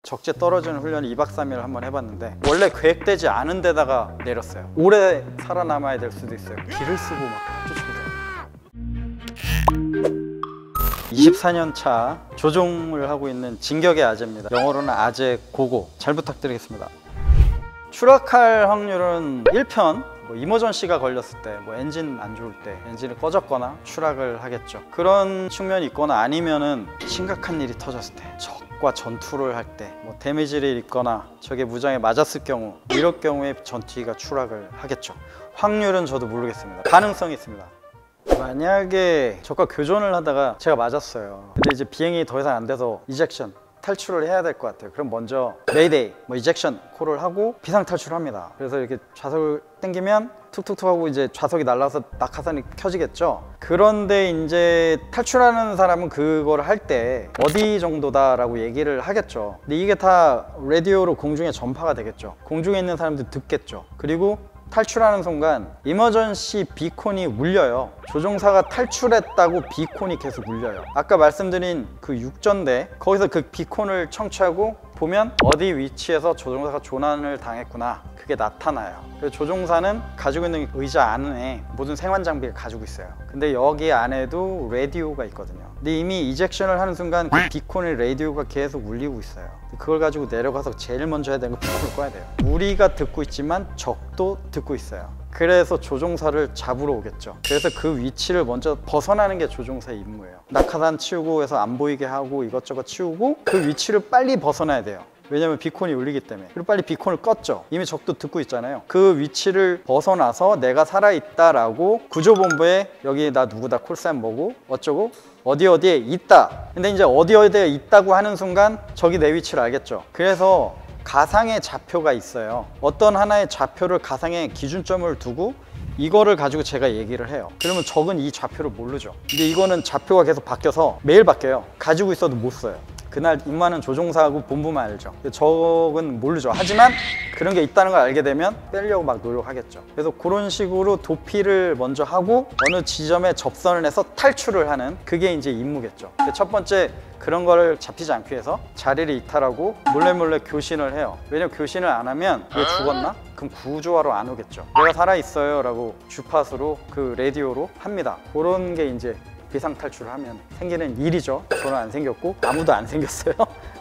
적재 떨어지는 훈련을 2박 3일 한번 해봤는데 원래 계획되지 않은 데다가 내렸어요. 오래 살아남아야 될 수도 있어요. 길을 쓰고 막 쫓아오더라고요. 24년 차 조종을 하고 있는 진격의 아재입니다. 영어로는 아재 고고. 잘 부탁드리겠습니다. 추락할 확률은 1편, 이머전시가 걸렸을 때, 엔진 안 좋을 때, 엔진이 꺼졌거나 추락을 하겠죠. 그런 측면이 있거나 아니면은 심각한 일이 터졌을 때, 적과 전투를 할 때, 데미지를 입거나 적의 무장에 맞았을 경우, 이럴 경우에 전투기가 추락을 하겠죠. 확률은 저도 모르겠습니다. 가능성이 있습니다. 만약에 적과 교전을 하다가 제가 맞았어요. 근데 이제 비행이 더 이상 안 돼서 이젝션, 탈출을 해야 될 것 같아요. 그럼 먼저 메이데이, 이젝션 콜을 하고 비상 탈출을 합니다. 그래서 이렇게 좌석을 당기면 툭툭툭 하고 이제 좌석이 날아서 낙하산이 켜지겠죠. 그런데 이제 탈출하는 사람은 그걸 할 때 어디 정도다라고 얘기를 하겠죠. 근데 이게 다 라디오로 공중에 전파가 되겠죠. 공중에 있는 사람들 듣겠죠. 그리고 탈출하는 순간 이머전시 비콘이 울려요. 조종사가 탈출했다고 비콘이 계속 울려요. 아까 말씀드린 그 육전대, 거기서 그 비콘을 청취하고 보면 어디 위치에서 조종사가 조난을 당했구나, 그게 나타나요. 그래서 조종사는 가지고 있는 의자 안에 모든 생활 장비를 가지고 있어요. 근데 여기 안에도 라디오가 있거든요. 근데 이미 이젝션을 하는 순간 그 비콘의 라디오가 계속 울리고 있어요. 그걸 가지고 내려가서 제일 먼저 해야 되는 건 비콘을 꺼야 돼요. 우리가 듣고 있지만 적도 듣고 있어요. 그래서 조종사를 잡으러 오겠죠. 그래서 그 위치를 먼저 벗어나는 게 조종사의 임무예요. 낙하산 치우고 해서 안 보이게 하고 이것저것 치우고 그 위치를 빨리 벗어나야 돼요. 왜냐면 비콘이 울리기 때문에. 그리고 빨리 비콘을 껐죠. 이미 적도 듣고 있잖아요. 그 위치를 벗어나서 내가 살아있다라고 구조본부에 여기 나 누구다, 콜사인 뭐고 어쩌고 어디 어디에 있다. 근데 이제 어디 어디에 있다고 하는 순간 적이 내 위치를 알겠죠. 그래서 가상의 좌표가 있어요. 어떤 하나의 좌표를 가상의 기준점을 두고 이거를 가지고 제가 얘기를 해요. 그러면 적은 이 좌표를 모르죠. 근데 이거는 좌표가 계속 바뀌어서 매일 바뀌어요. 가지고 있어도 못 써요. 그날 임무하는 조종사하고 본부만 알죠. 적은 모르죠. 하지만 그런 게 있다는 걸 알게 되면 빼려고 막 노력하겠죠. 그래서 그런 식으로 도피를 먼저 하고 어느 지점에 접선을 해서 탈출을 하는, 그게 이제 임무겠죠. 첫 번째, 그런 거를 잡히지 않기 위해서 자리를 이탈하고 몰래 교신을 해요. 왜냐면 교신을 안 하면 얘 죽었나? 그럼 구조하러 안 오겠죠. 내가 살아있어요 라고 주파수로 그 라디오로 합니다. 그런 게 이제 비상 탈출을 하면 생기는 일이죠. 저는 안 생겼고 아무도 안 생겼어요.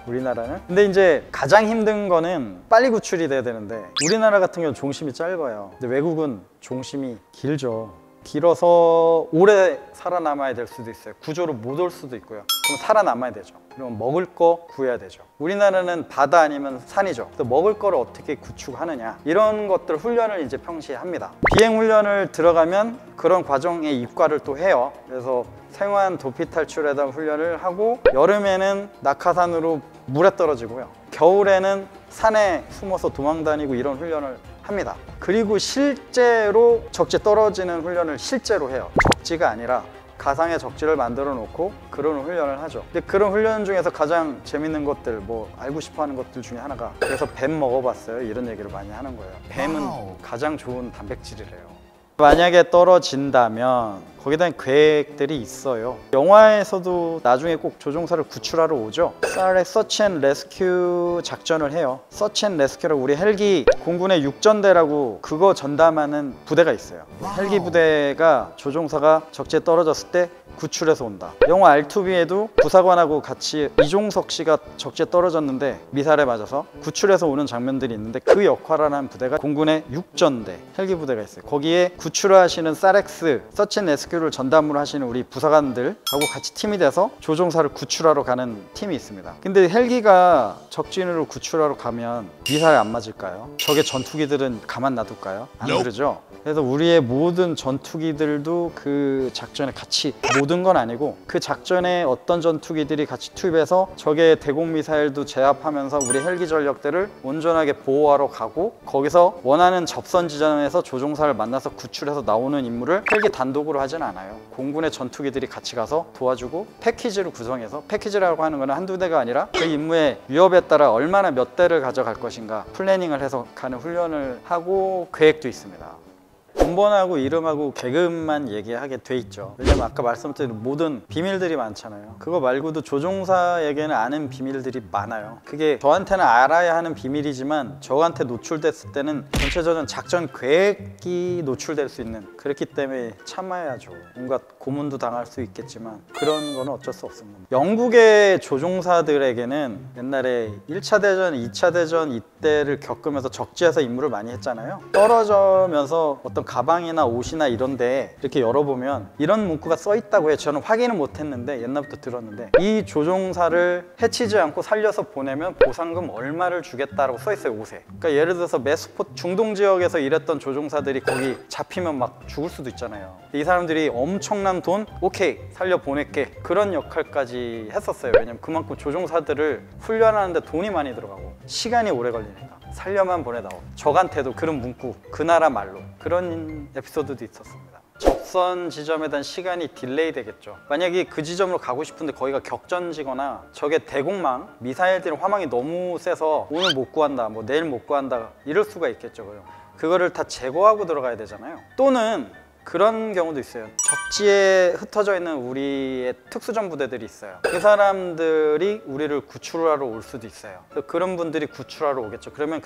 우리나라는. 근데 이제 가장 힘든 거는 빨리 구출이 돼야 되는데 우리나라 같은 경우는 종심이 짧아요. 근데 외국은 종심이 길죠. 길어서 오래 살아남아야 될 수도 있어요. 구조로 못 올 수도 있고요. 그럼 살아남아야 되죠. 그럼 먹을 거 구해야 되죠. 우리나라는 바다 아니면 산이죠. 또 먹을 거를 어떻게 구축하느냐, 이런 것들 훈련을 이제 평시에 합니다. 비행 훈련을 들어가면 그런 과정의 입과를 또 해요. 그래서 생활 도피 탈출에 대한 훈련을 하고, 여름에는 낙하산으로 물에 떨어지고요. 겨울에는 산에 숨어서 도망 다니고 이런 훈련을 합니다. 그리고 실제로 적재 떨어지는 훈련을 실제로 해요. 적지가 아니라 가상의 적지를 만들어 놓고 그런 훈련을 하죠. 근데 그런 훈련 중에서 가장 재밌는 것들, 알고 싶어 하는 것들 중에 하나가, 그래서 뱀 먹어봤어요? 이런 얘기를 많이 하는 거예요. 뱀은 가장 좋은 단백질이래요. 만약에 떨어진다면 거기에 대한 계획들이 있어요. 영화에서도 나중에 꼭 조종사를 구출하러 오죠. SAR의 서치 앤 레스큐 작전을 해요. 서치 앤 레스큐라고, 우리 헬기 공군의 육전대라고 그거 전담하는 부대가 있어요. 헬기 부대가 조종사가 적재에 떨어졌을 때 구출해서 온다. 영화 R2B에도 부사관하고 같이 이종석 씨가 적재에 떨어졌는데 미사일에 맞아서 구출해서 오는 장면들이 있는데, 그 역할을 하는 부대가 공군의 육전대 헬기 부대가 있어요. 거기에 구출을 하시는 사렉스, 서치 앤 레스큐를 전담으로 하시는 우리 부사관들하고 같이 팀이 돼서 조종사를 구출하러 가는 팀이 있습니다. 근데 헬기가 적진으로 구출하러 가면 미사일 안 맞을까요? 적의 전투기들은 가만 놔둘까요? 안 그러죠. 그래서 우리의 모든 전투기들도 그 작전에 같이, 모든 건 아니고 그 작전에 어떤 전투기들이 같이 투입해서 적의 대공 미사일도 제압하면서 우리 헬기 전력들을 온전하게 보호하러 가고, 거기서 원하는 접선 지점에서 조종사를 만나서 구출해서 나오는 임무를 헬기 단독으로 하진 않아요. 공군의 전투기들이 같이 가서 도와주고 패키지로 구성해서, 패키지라고 하는 거는 한두 대가 아니라 그 임무의 위협에 따라 얼마나 몇 대를 가져갈 것인가 플래닝을 해서 가는 훈련을 하고 계획도 있습니다. 본번하고 이름하고 계급만 얘기하게 돼 있죠. 왜냐면 아까 말씀드린 모든 비밀들이 많잖아요. 그거 말고도 조종사에게는 아는 비밀들이 많아요. 그게 저한테는 알아야 하는 비밀이지만 저한테 노출됐을 때는 전체적인 작전 계획이 노출될 수 있는, 그렇기 때문에 참아야죠. 온갖 고문도 당할 수 있겠지만 그런 거는 어쩔 수 없습니다. 영국의 조종사들에게는 옛날에 1차 대전, 2차 대전 이때를 겪으면서 적지에서 임무를 많이 했잖아요. 떨어져면서 어떤 가방이나 옷이나 이런데 이렇게 열어보면 이런 문구가 써 있다고 해요. 저는 확인은 못했는데 옛날부터 들었는데, 이 조종사를 해치지 않고 살려서 보내면 보상금 얼마를 주겠다라고 써 있어요, 옷에. 그러니까 예를 들어서 메소포 중동 지역에서 일했던 조종사들이 거기 잡히면 막 죽을 수도 있잖아요. 이 사람들이 엄청난 돈, 오케이 살려 보낼게, 그런 역할까지 했었어요. 왜냐면 그만큼 조종사들을 훈련하는데 돈이 많이 들어가고 시간이 오래 걸리니까 살려만 보내다오. 적한테도 그런 문구, 그 나라 말로, 그런 에피소드도 있었습니다. 적선 지점에 대한 시간이 딜레이 되겠죠. 만약에 그 지점으로 가고 싶은데 거기가 격전지거나 적의 대공망, 미사일들 화망이 너무 세서 오늘 못 구한다, 뭐 내일 못 구한다, 이럴 수가 있겠죠. 그거를 다 제거하고 들어가야 되잖아요. 또는 그런 경우도 있어요. 적지에 흩어져 있는 우리의 특수전 부대들이 있어요. 그 사람들이 우리를 구출하러 올 수도 있어요. 그런 분들이 구출하러 오겠죠. 그러면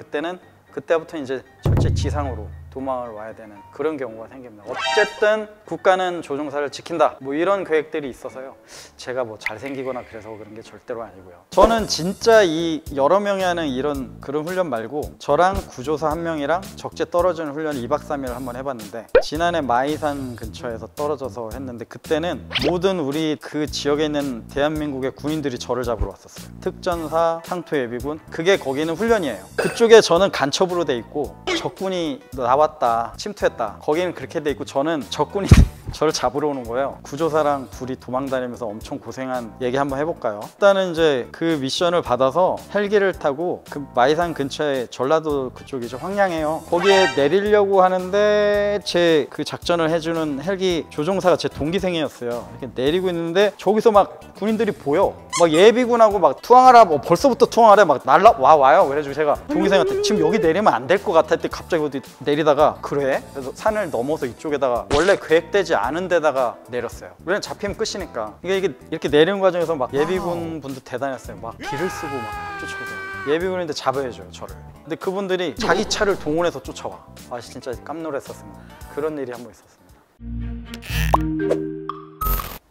그때부터 이제 철제 지상으로 도망을 와야 되는 그런 경우가 생깁니다. 어쨌든 국가는 조종사를 지킨다, 뭐 이런 계획들이 있어서요. 제가 뭐 잘생기거나 그래서 그런 게 절대로 아니고요. 저는 진짜 이 여러 명이 하는 그런 훈련 말고 저랑 구조사 한 명이랑 적재 떨어지는 훈련 2박 3일을 한번 해봤는데, 지난해 마이산 근처에서 떨어져서 했는데, 그때는 모든 우리 그 지역에 있는 대한민국의 군인들이 저를 잡으러 왔었어요. 특전사, 상토예비군, 그게 거기는 훈련이에요. 그쪽에 저는 간첩으로 돼 있고 적군이 나왔다, 침투했다, 거기는 그렇게 돼 있고 저는 적군이 저를 잡으러 오는 거예요. 구조사랑 둘이 도망다니면서 엄청 고생한 얘기 한번 해볼까요? 일단은 이제 그 미션을 받아서 헬기를 타고 그 마이산 근처에, 전라도 그쪽이죠, 황량해요. 거기에 내리려고 하는데 제 그 작전을 해주는 헬기 조종사가 제 동기생이었어요. 이렇게 내리고 있는데 저기서 막 군인들이 보여. 막 예비군하고 막 투항하라, 뭐 벌써부터 투항하래, 막 와요. 그래가지고 제가 동기생한테 지금 여기 내리면 안 될 것 같아 했더니 갑자기 어디 내리다가 그래? 그래서 산을 넘어서 이쪽에다가 원래 계획되지 않은 데다가 내렸어요. 왜냐면 잡히면 끝이니까. 이게 이렇게 내리는 과정에서 막 예비군 분들 대단했어요. 막 길을 쓰고 막 쫓아오세요. 예비군인데 잡아야죠, 저를. 근데 그분들이 자기 차를 동원해서 쫓아와. 아 진짜 깜놀했었습니다. 그런 일이 한 번 있었습니다.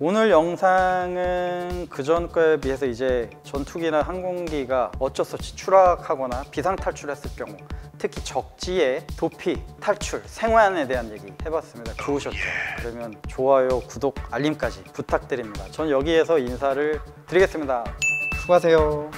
오늘 영상은 그전 거에 비해서 이제 전투기나 항공기가 어쩔 수 없이 추락하거나 비상탈출했을 경우, 특히 적지의 도피, 탈출, 생還에 대한 얘기 해봤습니다. 좋으셨죠? 그러면 좋아요, 구독, 알림까지 부탁드립니다. 전 여기에서 인사를 드리겠습니다. 수고하세요.